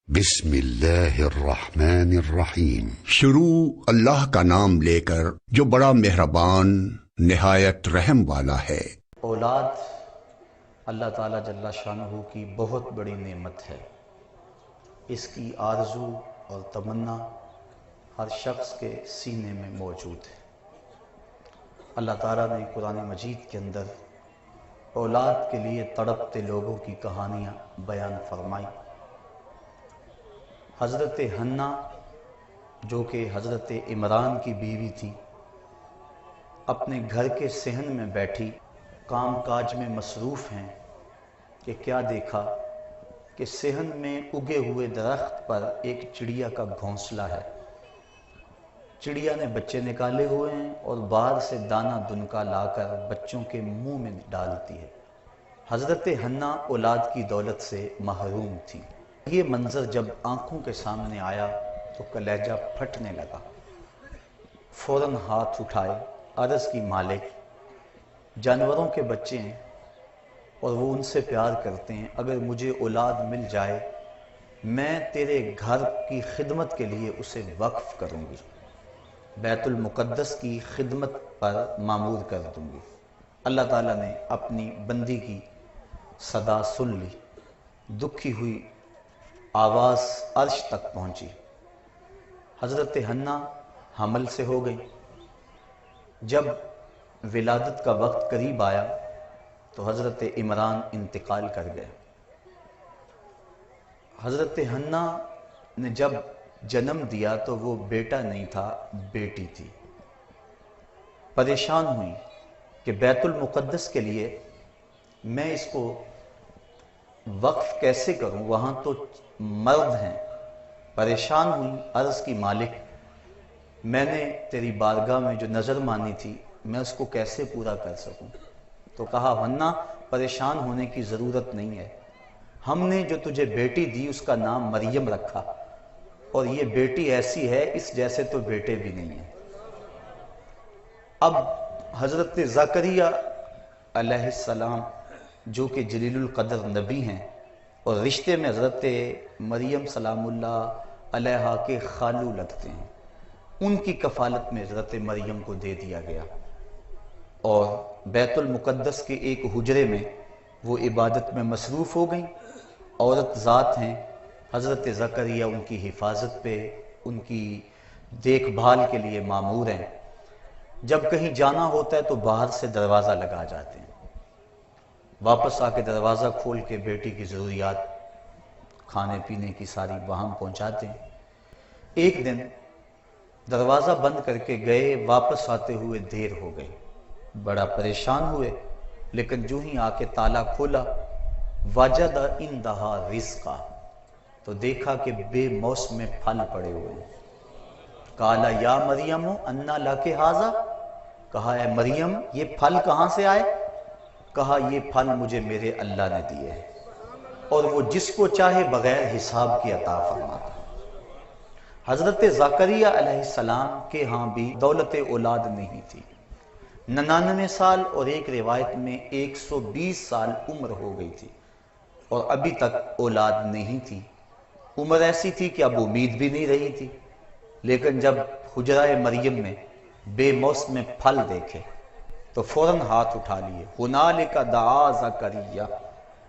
بسم اللہ الرحمن الرحیم۔ شروع اللہ کا نام لے کر جو بڑا مہربان نہایت رحم والا ہے۔ اولاد اللہ تعالیٰ جل شانہ کی بہت بڑی نعمت ہے۔ اس کی آرزو اور تمنا ہر شخص کے سینے میں موجود ہے۔ اللہ تعالیٰ نے قرآن مجید کے اندر اولاد کے لیے تڑپتے لوگوں کی کہانیاں بیان فرمائی۔ حضرت حنہ جو کہ حضرت عمران کی بیوی تھی، اپنے گھر کے صحن میں بیٹھی کام کاج میں مصروف ہیں کہ کیا دیکھا کہ صحن میں اگے ہوئے درخت پر ایک چڑیا کا گھونسلہ ہے۔ چڑیا نے بچے نکالے ہوئے ہیں اور باہر سے دانہ دنکا لا کر بچوں کے منہ میں ڈالتی ہے۔ حضرت حنہ اولاد کی دولت سے محروم تھی۔ یہ منظر جب آنکھوں کے سامنے آیا تو کلیجہ پھٹنے لگا۔ فوراً ہاتھ اٹھائے، عرض کی مالک، جانوروں کے بچے ہیں اور وہ ان سے پیار کرتے ہیں، اگر مجھے اولاد مل جائے میں تیرے گھر کی خدمت کے لیے اسے وقف کروں گی، بیت المقدس کی خدمت پر مامور کر دوں گی۔ اللہ تعالیٰ نے اپنی بندی کی صدا سن لی۔ دکھی ہوئی آواز عرش تک پہنچی۔ حضرت حنہ حمل سے ہو گئی۔ جب ولادت کا وقت قریب آیا تو حضرت عمران انتقال کر گئے۔ حضرت حنہ نے جب جنم دیا تو وہ بیٹا نہیں تھا، بیٹی تھی۔ پریشان ہوئی کہ بیت المقدس کے لیے میں اس کو وقف کیسے کروں، وہاں تو مرد ہیں۔ پریشان ہوئی، عرض کی مالک، میں نے تیری بارگاہ میں جو نظر مانی تھی میں اس کو کیسے پورا کر سکوں؟ تو کہا، حنہ پریشان ہونے کی ضرورت نہیں ہے، ہم نے جو تجھے بیٹی دی اس کا نام مریم رکھا، اور یہ بیٹی ایسی ہے اس جیسے تو بیٹے بھی نہیں ہیں۔ اب حضرت زکریا علیہ السلام جو کہ جلیل القدر نبی ہیں اور رشتے میں حضرت مریم سلام اللہ علیہا کے خالو لگتے ہیں، ان کی کفالت میں حضرت مریم کو دے دیا گیا، اور بیت المقدس کے ایک حجرے میں وہ عبادت میں مصروف ہو گئیں۔ عورت ذات ہیں، حضرت زکریا ان کی حفاظت پہ، ان کی دیکھ بھال کے لیے مامور ہیں۔ جب کہیں جانا ہوتا ہے تو باہر سے دروازہ لگا جاتے ہیں، واپس آ کے دروازہ کھول کے بیٹی کی ضروریات کھانے پینے کی ساری وہاں پہنچاتے ہیں۔ ایک دن دروازہ بند کر کے گئے، واپس آتے ہوئے دیر ہو گئی، بڑا پریشان ہوئے، لیکن جو ہی آ کے تالا کھولا، وجد عندہا رزقا، تو دیکھا کہ بے موسم پھل پڑے ہوئے ہیں۔ قالا یا مریم انا لک ھذا، کہا اے مریم یہ پھل کہاں سے آئے؟ کہا یہ پھل مجھے میرے اللہ نے دیے ہیں، اور وہ جس کو چاہے بغیر حساب کی عطا فرماتا۔ حضرت زکریا علیہ السلام کے ہاں بھی دولت اولاد نہیں تھی۔ 99 سال اور ایک روایت میں 120 سال عمر ہو گئی تھی اور ابھی تک اولاد نہیں تھی۔ عمر ایسی تھی کہ اب امید بھی نہیں رہی تھی، لیکن جب حجرہ مریم میں بے موسم پھل دیکھے تو فوراً ہاتھ اٹھا لیے۔ ہنالک دعا زکریا،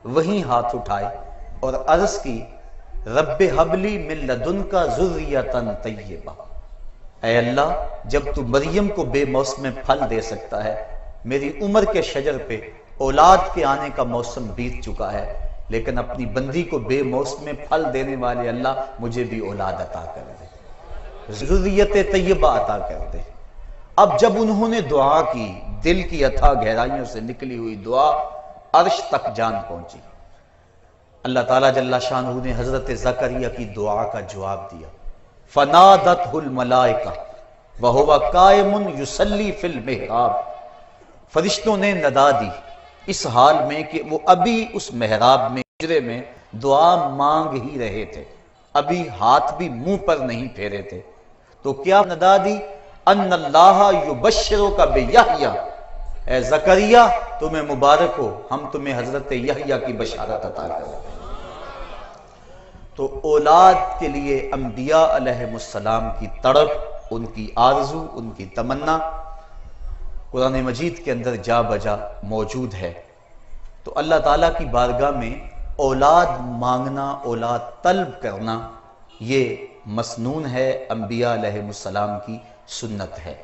وہیں ہاتھ اٹھائے اور عرض کی، رب ہب لی من لدنک ذریۃ طیبہ، اے اللہ جب تو مریم کو بے موسم پھل دے سکتا ہے، میری عمر کے شجر پہ اولاد کے آنے کا موسم بیت چکا ہے، لیکن اپنی بندی کو بے موسم پھل دینے والے اللہ مجھے بھی اولاد عطا کر دے، ذریت طیبہ عطا کر دے۔ اب جب انہوں نے دعا کی، دل کی اتھا گہرائیوں سے نکلی ہوئی دعا عرش تک جان پہنچی۔ اللہ تعالیٰ جل شانہ نے حضرت زکریا کی دعا کا جواب دیا۔ فنادتہ الملائکہ وہو قائم یصلی فی المحراب، فرشتوں نے ندا دی اس حال میں کہ وہ ابھی اس محراب میں حجرے میں دعا مانگ ہی رہے تھے، ابھی ہاتھ بھی منہ پر نہیں پھیرے تھے۔ تو کیا ندا دی؟ ان اللہ یبشرک بیحییٰ، اے زکریا تمہیں مبارک ہو، ہم تمہیں حضرت یحییٰ کی بشارت عطا کریں۔ تو اولاد کے لیے انبیاء علیہ السلام کی تڑپ، ان کی آرزو، ان کی تمنا قرآن مجید کے اندر جا بجا موجود ہے۔ تو اللہ تعالیٰ کی بارگاہ میں اولاد مانگنا، اولاد طلب کرنا، یہ مسنون ہے، انبیاء علیہ السلام کی سنت ہے۔